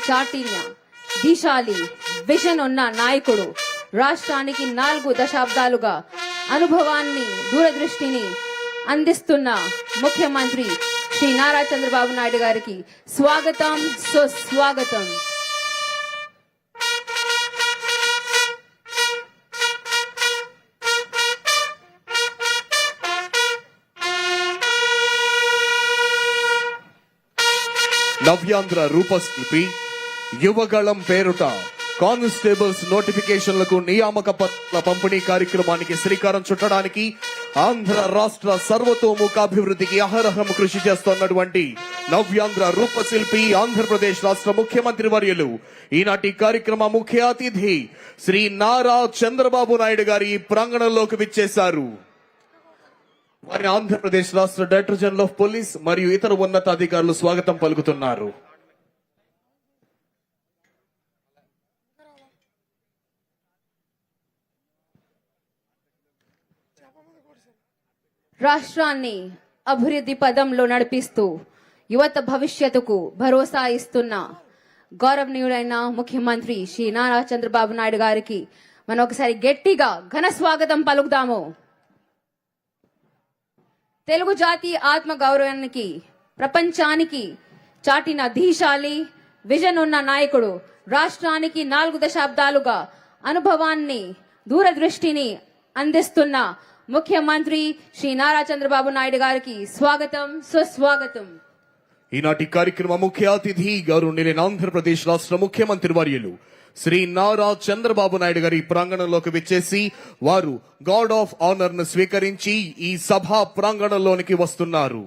చాటిన దిశాలి విజన్ ఉన్న నాయకుడు, రాష్ట్రానికి 4 దశాబ్దాలుగా అనుభవాన్ని దూరదృష్టిని అందిస్తున్న ముఖ్యమంత్రి శ్రీ నారా చంద్రబాబు నాయుడు గారికి స్వాగతం, సుస్వాగతం. నవ్యాంధ్ర రూపశిల్పి యువగళం పేరుట కానిస్టేబుల్స్ నోటిఫికేషన్లకు నియామక పత్రాల పంపిణీ కార్యక్రమానికి శ్రీకారం చుట్టడానికి ఆంధ్ర రాష్ట్ర సర్వతోముఖాభివృద్ధికి అహరహం కృషి చేస్తున్నటువంటి నవ్యాంధ్ర రూపశిల్పి ఆంధ్రప్రదేశ్ రాష్ట్ర ముఖ్యమంత్రి వర్యులు ఈనాటి కార్యక్రమ ముఖ్య అతిథి శ్రీ నారా చంద్రబాబు నాయుడు గారి ప్రాంగణంలోకి విచ్చేశారు. వారి ఆంధ్రప్రదేశ్ రాష్ట్ర డైరెక్టర్ జనరల్ ఆఫ్ పోలీస్ మరియు ఇతర ఉన్నతాధికారులు స్వాగతం పలుకుతున్నారు. రాష్ట్రాన్ని అభివృద్ధి పదంలో నడిపిస్తూ యువత భవిష్యత్తుకు భరోసా ఇస్తున్న గౌరవనీయుడైన ముఖ్యమంత్రి శ్రీ నారా చంద్రబాబు నాయుడు గారికి మనం ఒకసారి గట్టిగా ఘన స్వాగతం పలుకుదాము. తెలుగు జాతి ఆత్మ గౌరవానికి ప్రపంచానికి చాటిన ధీశాలి విజన్ ఉన్న నాయకుడు, రాష్ట్రానికి 4 దశాబ్దాలుగా అనుభవాన్ని దూరదృష్టిని అందిస్తున్న ముఖ్యమంత్రి శ్రీ నారా చంద్రబాబు నాయుడు గారికి స్వాగతం, సుస్వాగతం. ఈనాటి కార్యక్రమ ముఖ్య అతిథి గౌరవనీయులైన ఆంధ్రప్రదేశ్ రాష్ట్ర ముఖ్యమంత్రి వర్యులు శ్రీ నారా చంద్రబాబు నాయుడు గారి ప్రాంగణంలోకి విచ్చేసి వారు గార్డ్ ఆఫ్ ఆనర్ ను స్వీకరించి ఈ సభా ప్రాంగణంలోనికి వస్తున్నారు.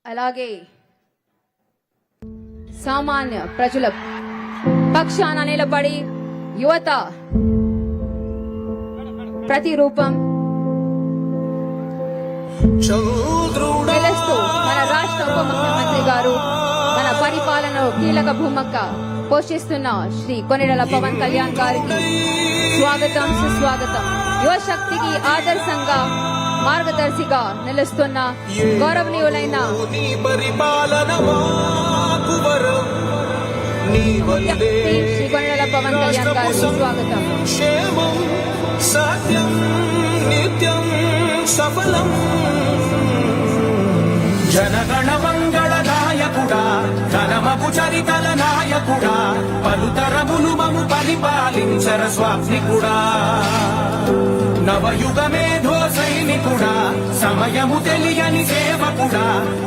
అలాగే సామాన్య ప్రజల పక్షాన నిలబడి యువత ప్రతిరూపం తెలుస్తూ మన రాష్ట్ర ఉప ముఖ్యమంత్రి గారు మన పరిపాలనలో కీలక భూమిక పోషిస్తున్న శ్రీ కొనిడెల పవన్ కళ్యాణ్ గారికి స్వాగతం, సుస్వాగతం. యువశక్తికి ఆదర్శంగా మార్గదర్శిగా నిలుస్తున్న గౌరవనీయులైన శ్రీ కొనిడెల పవన్ కళ్యాణ్ గారికి స్వాగతం. సత్యం నిత్యం సఫలం జనగణ మంగళ నాయకుడా, ఘనమగు చరితల నాయకుడా, పలుతరములు మము పరిపాలించర స్వామికుడా, నవయుగ మేధో సైనికుడా, సమయము తెలియని సేవకుడా,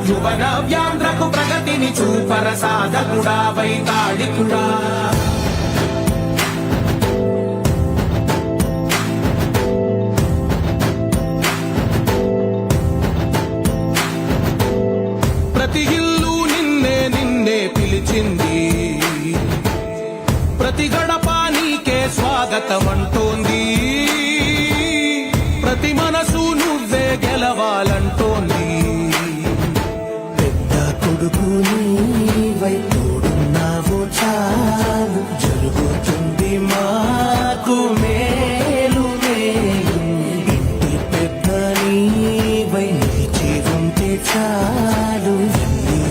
యువ నవ్యాంధ్రకు ప్రగతిని చూపర సాధకుడా, వైతాళికుడా. ప్రతి ఇల్లు నిన్నే నిన్నే పిలిచింది, ప్రతి గడప నీకే స్వాగతం అంటోంది, ప్రతి మనసు నువ్వే గెలవాలంటోంది. పెద్ద కొడుకు నీవై తోడున్నావు చాలు, జరుగుతుంది మాకు మేలు మేలు. ఇంటి పెద్ద నీవై నిలిచి ఉంటే చాలు,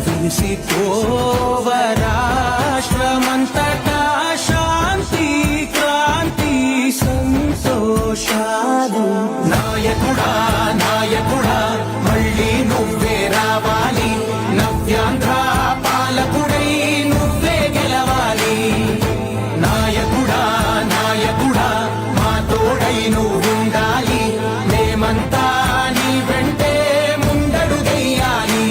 వెలిసి పోవ రాష్ట్రమంతటా శాంతి క్రాంతి సంతోషాలు. నాయకుడా నాయకుడా మళ్ళీ నువ్వే రావాలి, నవ్యాంధ్ర పాలకుడై నువ్వే గెలవాలి. నాయకుడా నాయకుడా మా తోడై నువ్వుండాలి, మేమంతా నీ వెంటే ముందడుగెయ్యాలి.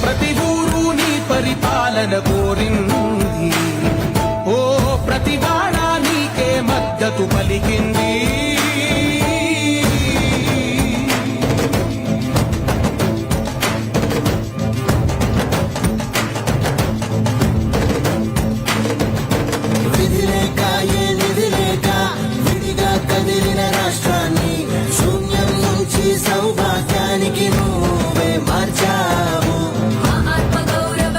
ప్రతి ఊరు నీ పరిపాలన కోరింది, ఓ ప్రతివాడ నీకే మద్దతు పలికింది. విధిలేక ఏ నిధిలేక విడిగా కదిలిన రాష్ట్రాన్ని శూన్యం నుంచి సౌభాగ్యానికి నువ్వే మార్చావు. ఆత్మ గౌరవ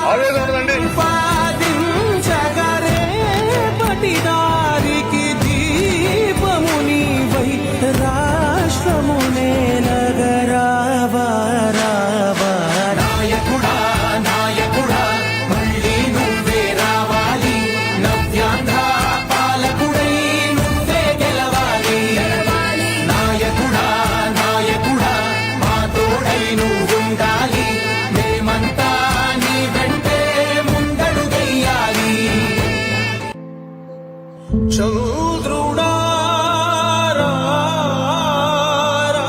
ఆవేదన ఉండదండి. పాదించగరే పటిదారికి దీపము నీవై రాష్ట్రమునే నగరావా రావా. నాయకుడా నాయకుడా మళ్ళీ నువ్వే రావాలి, నవ్యాంధ్ర పాలకుడై నువ్వే గెలవాలి. నాయకుడా నాయకుడా మా తోడై నువ్వుండాలి, మేమంతా నీ వెంటే ముందడుగెయ్యాలి. చంద్రుడా రా, రా.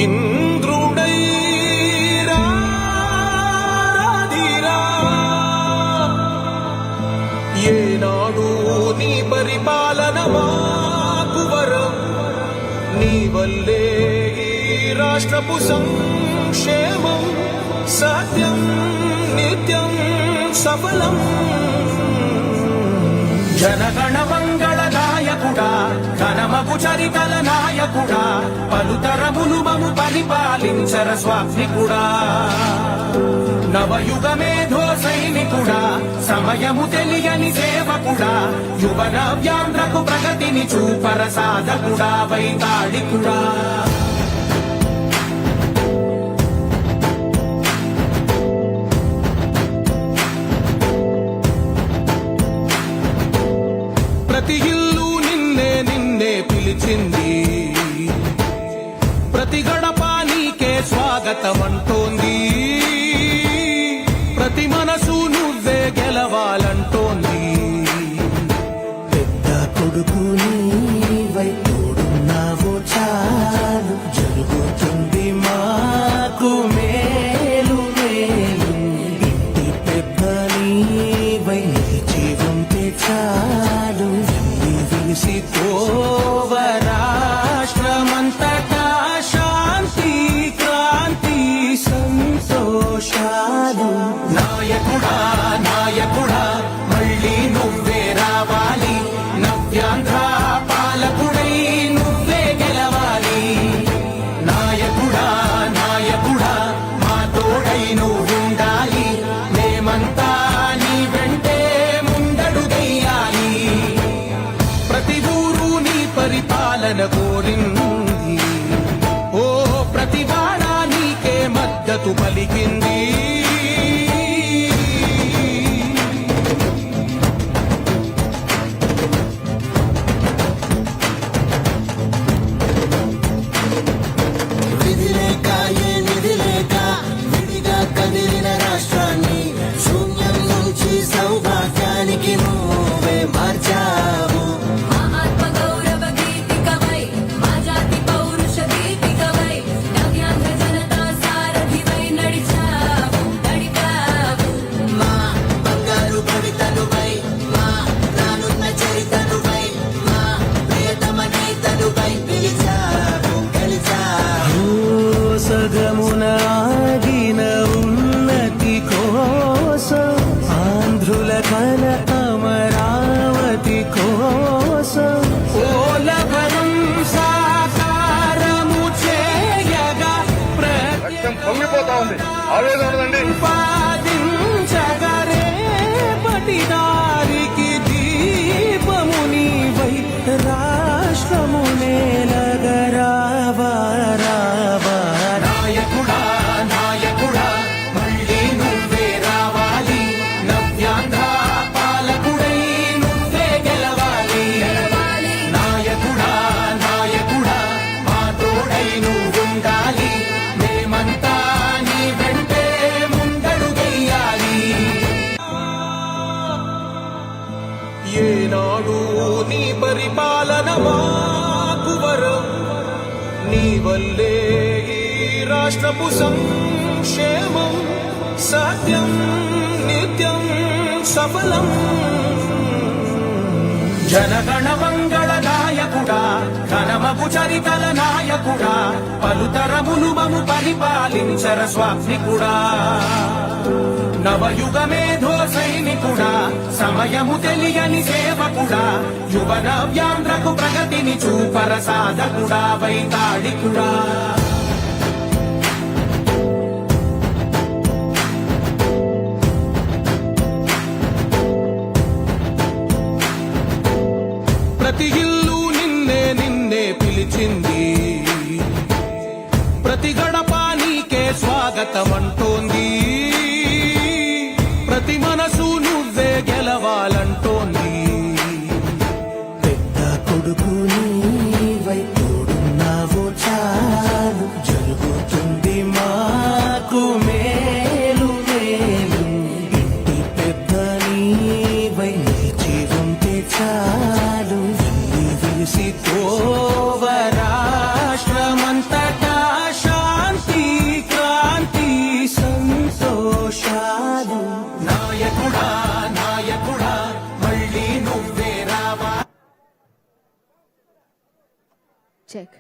ఇంద్రుడై రాధిరా. ఏనాడు నీ పరిపాలన మాకు వరం, నీ వల్లే ఈ రాష్ట్రపు సంక్షేమం సత్యం నిత్యం సఫలం. జనగణ మంగళ నాయకుడా, ఘనమగు చరితల నాయకుడా, పలుతరములు మము పరిపాలించర స్వామికుడా. నవయుగ మేధో సైనికుడా, సమయము తెలియని సేవకుడా, యువ నవ్యాంధ్రకు ప్రగతిని చూపర సాధకుడా, వైతాళికుడా. ప్రతి ఇల్లు నిన్నే నిన్నే పిలిచింది, ప్రతి గడప నీకే స్వాగతం అంటోంది, ప్రతి మనసు నువ్వే గెలవాలంటోంది. పెద్ద కొడుకు నీవై తోడున్నావు చాలు, జరుగుతుంది మాకు మేలు మేలు. ఇంటి పెద్ద నీవై నిలిచి ఉంటే చాలు, విలిసి పోవ రాష్ట్రమంతటా శాంతి క్రాంతి సంతోషాలు. నాయకుడా నాయకుడా మళ్ళీ నువ్వే రావాలి, నవ్యాంధ్ర పాలకుడై నువ్వే గెలవాలి. నాయకుడా నాయకుడా మా తోడై నువ్వుండాలి, మేమంతా నీ వెంటే ముందడుగెయ్యాలి. ప్రతి ఊరు నీ పరిపాలన కోరింది, ఓ ప్రతి వాడ నీకే మద్దతు పలికింది. విధి లేక ఏ నిధి లేక విడిగా కదిలిన రాష్ట్రాన్ని శూన్యం నుంచి సౌభాగ్యానికి నువ్వే మార్చావు. మా ఆత్మ గౌరవ గీతికవై, మా జాతి పౌరుష దీపికవై, నవ్యాంధ్ర జనతా సారథివై నడిచావు నడిపావు. మా బంగారు భవితనువై, మా రానున్న చరితనువై, మా ప్రియతమ నేతనువై పిలిచావు గెలిచావు. సగమున ఆగిన ఉన్నతి కోసం, ఆంధ్రుల కల అమరావతి కోసం, పోలవరం సాకారము చేయగా పొంగిపోతా ఉంది. ఆవేదన ఉండదండి. పాదించగరే పటిదారికి దీపము నీవై రాష్ట్రమునే నగరావా రావా. నాయకుడా నాయకుడా మళ్ళీ నువ్వే రావాలి, నవ్యాంధ్ర పాలకుడై నువ్వే గెలవాలి. నాయకుడా నాయకుడా మా తోడై నువ్వుండాలి, మేమంతా నీ వెంటే ముందడుగెయ్యాలి. ఏనాడు నీ పరిపాలన మాకు వరం, నీ వల్లే ఈ రాష్ట్రపు సంక్షేమం సత్యం నిత్యం సఫలం. జనగణ మంగళ నాయకుడా, ఘనమగు చరితల నాయకుడా, పలుతరములు మము పరిపాలించర స్వామికుడా. నవయుగ మేధో సైనికుడా, సమయము తెలియని సేవకుడా, యువ నవ్యాంధ్రకు ప్రగతిని చూపర సాధకుడా, వైతాళికుడా. వచ్చింది ప్రతి గడప నీకే స్వాగతం అంటోంది ప్రతి మనసు నువ్వే గెలవాలంటోంది పెద్ద కొడుకు నీవై తోడున్నావు చాలు జరుగుతుంది మాకు మేలు మేలు ఇంటి పెద్ద నీవై నిలిచి ఉంటే చాలు వెలిసి తోవ రాష్ట్రమంతటా శాంతి క్రాంతి సంతోషాలు నాయకుడా నాయకుడా మళ్ళీ నువ్వే రావా చెక్